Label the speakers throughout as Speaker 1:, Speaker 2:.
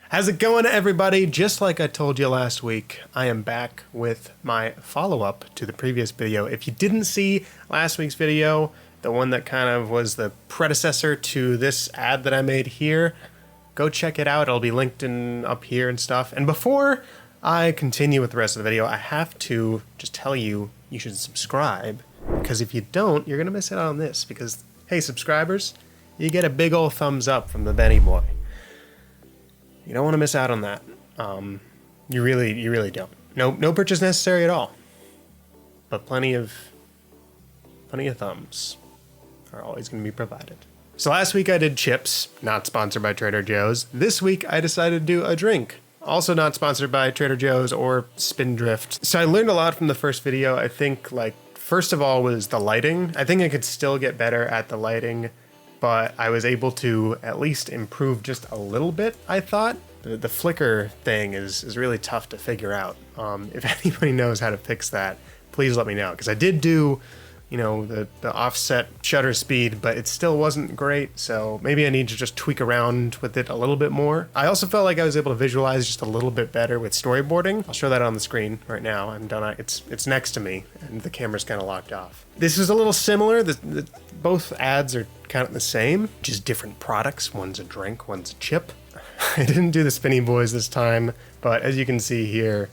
Speaker 1: How's it going, everybody? Just like I told you last week, I am back with my follow-up to the previous video. If you didn't see last week's video, the one that kind of was the predecessor to this ad that I made here, go check it out. It'll be linked in up here and stuff. And before I continue with the rest of the video, I have to just tell you, you should subscribe, because if you don't, you're gonna miss out on this. Because, hey, subscribers, you get a big old thumbs up from the Benny Boy. You don't want to miss out on that. You really don't. No purchase necessary at all. But plenty of thumbs are always going to be provided. So last week I did chips, not sponsored by Trader Joe's. This week I decided to do a drink, also not sponsored by Trader Joe's or Spindrift. So I learned a lot from the first video. I think, like, first of all was the lighting. I think I could still get better at the lighting, but I was able to at least improve just a little bit, I thought. The flicker thing is really tough to figure out. If anybody knows how to fix that, please let me know. Because I did do, you know, the offset shutter speed, but it still wasn't great. So maybe I need to just tweak around with it a little bit more. I also felt like I was able to visualize just a little bit better with storyboarding. I'll show that on the screen right now. I'm done. It's next to me, and the camera's kind of locked off. This is a little similar. Both ads are kind of the same, just different products. One's a drink, one's a chip. I didn't do the Spinny Boys this time, but as you can see here,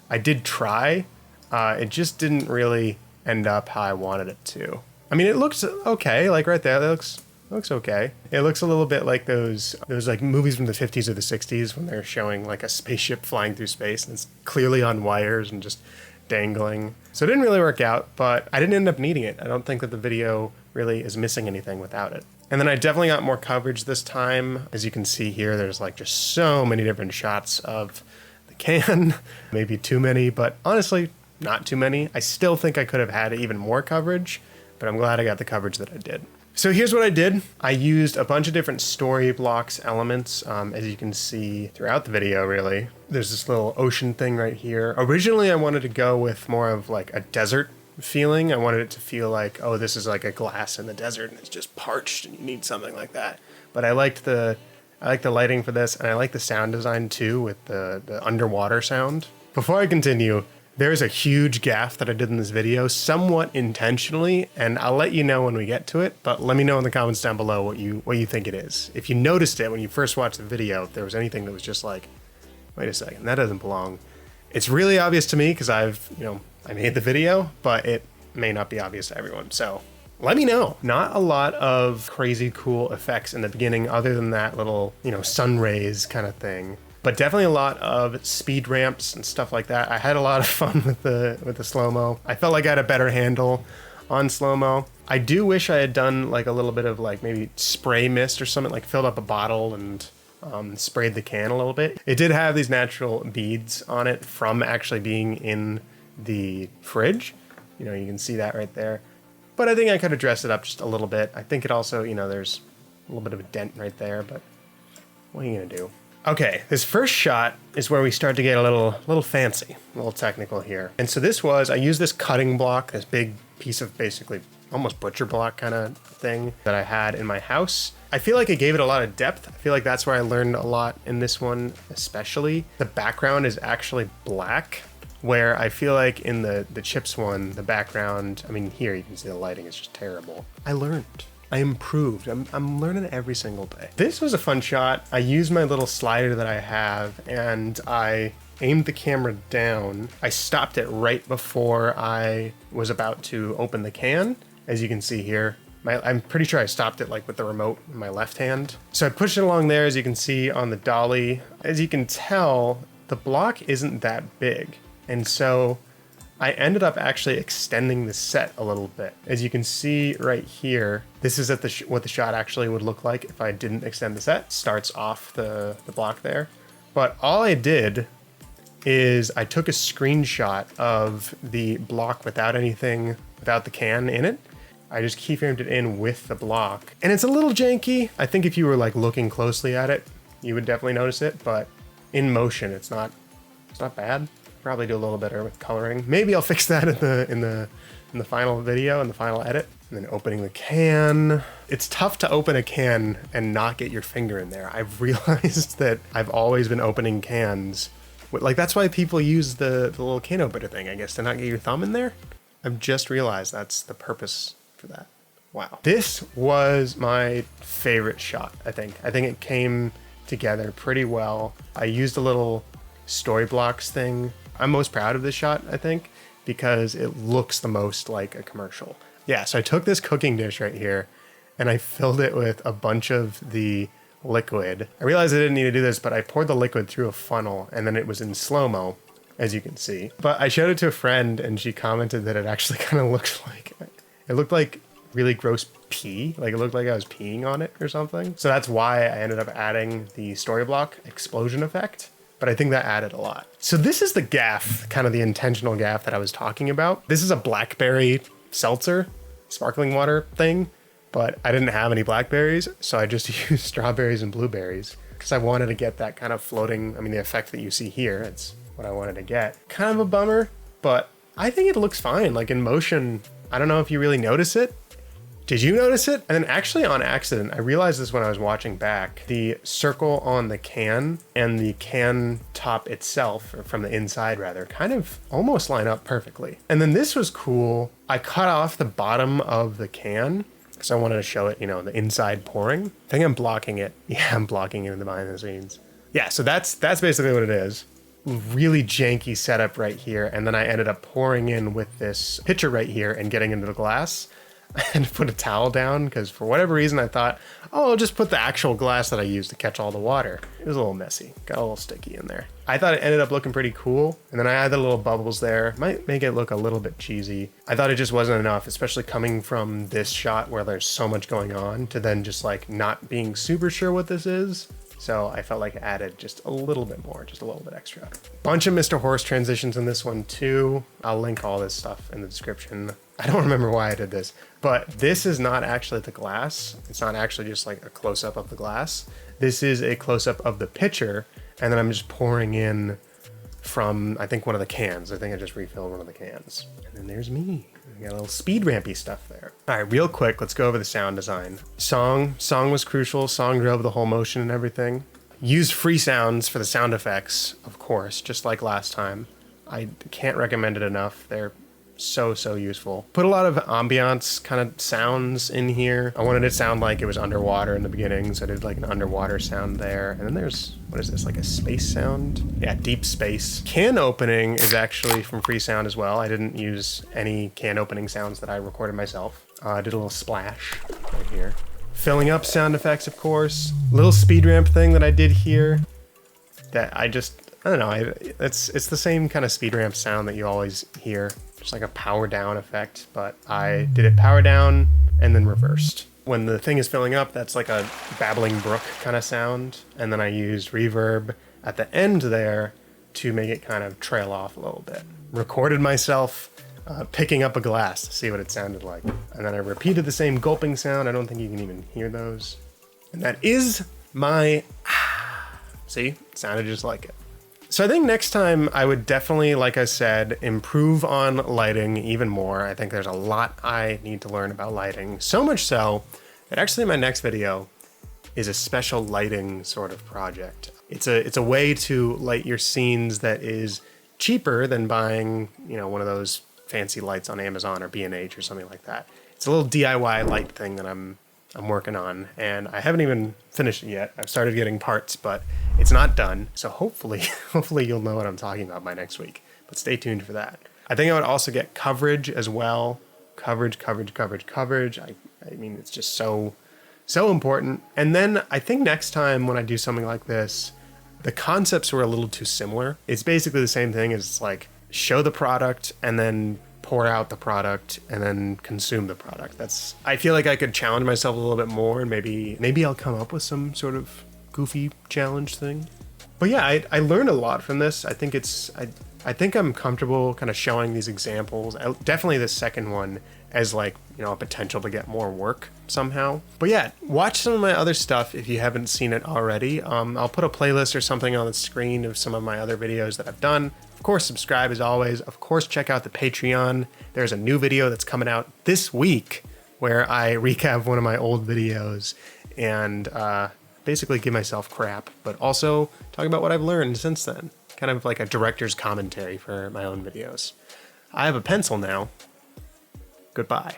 Speaker 1: I did try. It just didn't really end up how I wanted it to. I mean, it looks okay, like right there, that looks okay. It looks a little bit like those like movies from the 50s or the 60s when they're showing like a spaceship flying through space and it's clearly on wires and just dangling. So it didn't really work out, but I didn't end up needing it. I don't think that the video really is missing anything without it. And then I definitely got more coverage this time. As you can see here, there's like just so many different shots of the can. Maybe too many, but honestly, not too many. I still think I could have had even more coverage, but I'm glad I got the coverage that I did. So here's what I did. I used a bunch of different story blocks elements, as you can see throughout the video, really. There's this little ocean thing right here. Originally, I wanted to go with more of like a desert feeling. I wanted it to feel like, oh, this is like a glass in the desert and it's just parched and you need something like that. But I liked the lighting for this, and I like the sound design too with the underwater sound. Before I continue, there's a huge gaffe that I did in this video, somewhat intentionally, and I'll let you know when we get to it, but let me know in the comments down below what you think it is. If you noticed it when you first watched the video, if there was anything that was just like, wait a second, that doesn't belong. It's really obvious to me because I made the video, but it may not be obvious to everyone, so let me know. Not a lot of crazy cool effects in the beginning other than that little, sun rays kind of thing. But definitely a lot of speed ramps and stuff like that. I had a lot of fun with the slow-mo. I felt like I had a better handle on slow-mo. I do wish I had done like a little bit of like maybe spray mist or something, like filled up a bottle and sprayed the can a little bit. It did have these natural beads on it from actually being in the fridge. You can see that right there. But I think I could have dressed it up just a little bit. I think it also, there's a little bit of a dent right there, but what are you gonna do? Okay, this first shot is where we start to get a little fancy, a little technical here. And so I used this cutting block, this big piece of basically almost butcher block kind of thing that I had in my house. I feel like it gave it a lot of depth. I feel like that's where I learned a lot in this one, especially. The background is actually black, where I feel like in the chips one, the background, I mean, here you can see the lighting is just terrible. I learned. I improved. I'm learning every single day. This was a fun shot. I used my little slider that I have and I aimed the camera down. I stopped it right before I was about to open the can. As you can see here, I'm pretty sure I stopped it like with the remote in my left hand. So I pushed it along there, as you can see on the dolly. As you can tell, the block isn't that big. And so I ended up actually extending the set a little bit. As you can see right here, this is what the shot actually would look like if I didn't extend the set. Starts off the block there. But all I did is I took a screenshot of the block without the can in it. I just keyframed it in with the block. And it's a little janky. I think if you were like looking closely at it, you would definitely notice it, but in motion, it's not bad. Probably do a little better with coloring. Maybe I'll fix that in the final video, in the final edit. And then opening the can. It's tough to open a can and not get your finger in there. I've realized that I've always been opening cans. Like, that's why people use the little can opener thing, I guess, to not get your thumb in there. I've just realized that's the purpose for that. Wow. This was my favorite shot, I think. I think it came together pretty well. I used a little story blocks thing. I'm most proud of this shot, I think, because it looks the most like a commercial. Yeah, so I took this cooking dish right here and I filled it with a bunch of the liquid. I realized I didn't need to do this, but I poured the liquid through a funnel and then it was in slow-mo, as you can see. But I showed it to a friend and she commented that it actually kind of looked like really gross pee. Like, it looked like I was peeing on it or something. So that's why I ended up adding the story block explosion effect. But I think that added a lot. So this is the gaff, kind of the intentional gaff that I was talking about. This is a blackberry seltzer, sparkling water thing, but I didn't have any blackberries, so I just used strawberries and blueberries because I wanted to get that kind of floating, the effect that you see here. It's what I wanted to get. Kind of a bummer, but I think it looks fine. Like, in motion, I don't know if you really notice it. Did you notice it? And then actually on accident, I realized this when I was watching back, the circle on the can and the can top itself, or from the inside rather, kind of almost line up perfectly. And then this was cool. I cut off the bottom of the can because I wanted to show it, the inside pouring. I think I'm blocking it. Yeah, I'm blocking it in the behind the scenes. Yeah, so that's basically what it is. Really janky setup right here. And then I ended up pouring in with this pitcher right here and getting into the glass. And put a towel down because for whatever reason I thought, oh, I'll just put the actual glass that I used to catch all the water. It was a little messy, got a little sticky in there. I thought it ended up looking pretty cool. And then I added the little bubbles there. Might make it look a little bit cheesy. I thought it just wasn't enough, especially coming from this shot where there's so much going on to then just like not being super sure what this is. So I felt like I added just a little bit more, just a little bit extra. Bunch of Mr. Horse transitions in this one too. I'll link all this stuff in the description. I don't remember why I did this, but this is not actually the glass. It's not actually just like a close-up of the glass. This is a close-up of the pitcher, and then I'm just pouring in from, I think, one of the cans. I think I just refilled one of the cans. And then there's me. I got a little speed rampy stuff there. All right, real quick, let's go over the sound design. Song was crucial. Song drove the whole motion and everything. Used free sounds for the sound effects, of course, just like last time. I can't recommend it enough. They're so useful. Put a lot of ambiance kind of sounds in here. I wanted it to sound like it was underwater in the beginning, so I did like an underwater sound there. And then there's, what is this, like a space sound? Yeah, deep space. Can opening is actually from free sound as well. I didn't use any can opening sounds that I recorded myself. I did a little splash right here. Filling up sound effects, of course. Little speed ramp thing that I did here that I don't know, it's the same kind of speed ramp sound that you always hear. Just like a power down effect, but I did it power down and then reversed. When the thing is filling up, that's like a babbling brook kind of sound. And then I used reverb at the end there to make it kind of trail off a little bit. Recorded myself picking up a glass to see what it sounded like. And then I repeated the same gulping sound. I don't think you can even hear those. And that is my see, it sounded just like it. So I think next time I would definitely, like I said, improve on lighting even more. I think there's a lot I need to learn about lighting. So much so that actually my next video is a special lighting sort of project. It's a way to light your scenes that is cheaper than buying, one of those fancy lights on Amazon or B&H or something like that. It's a little DIY light thing that I'm working on, and I haven't even finished it yet. I've started getting parts, but it's not done. So hopefully you'll know what I'm talking about by next week, but stay tuned for that. I think I would also get coverage as well. Coverage. I mean, it's just so important. And then I think next time when I do something like this, the concepts were a little too similar. It's basically the same thing as like show the product and then pour out the product and then consume the product. I feel like I could challenge myself a little bit more, and maybe I'll come up with some sort of goofy challenge thing. But yeah, I learned a lot from this. I think I think I'm comfortable kind of showing these examples. Definitely the second one as like, you know, a potential to get more work somehow. But yeah, watch some of my other stuff if you haven't seen it already. I'll put a playlist or something on the screen of some of my other videos that I've done. Of course, subscribe as always. Of course, check out the Patreon. There's a new video that's coming out this week where I recap one of my old videos and basically give myself crap, but also talk about what I've learned since then. Kind of like a director's commentary for my own videos. I have a pencil now. Goodbye.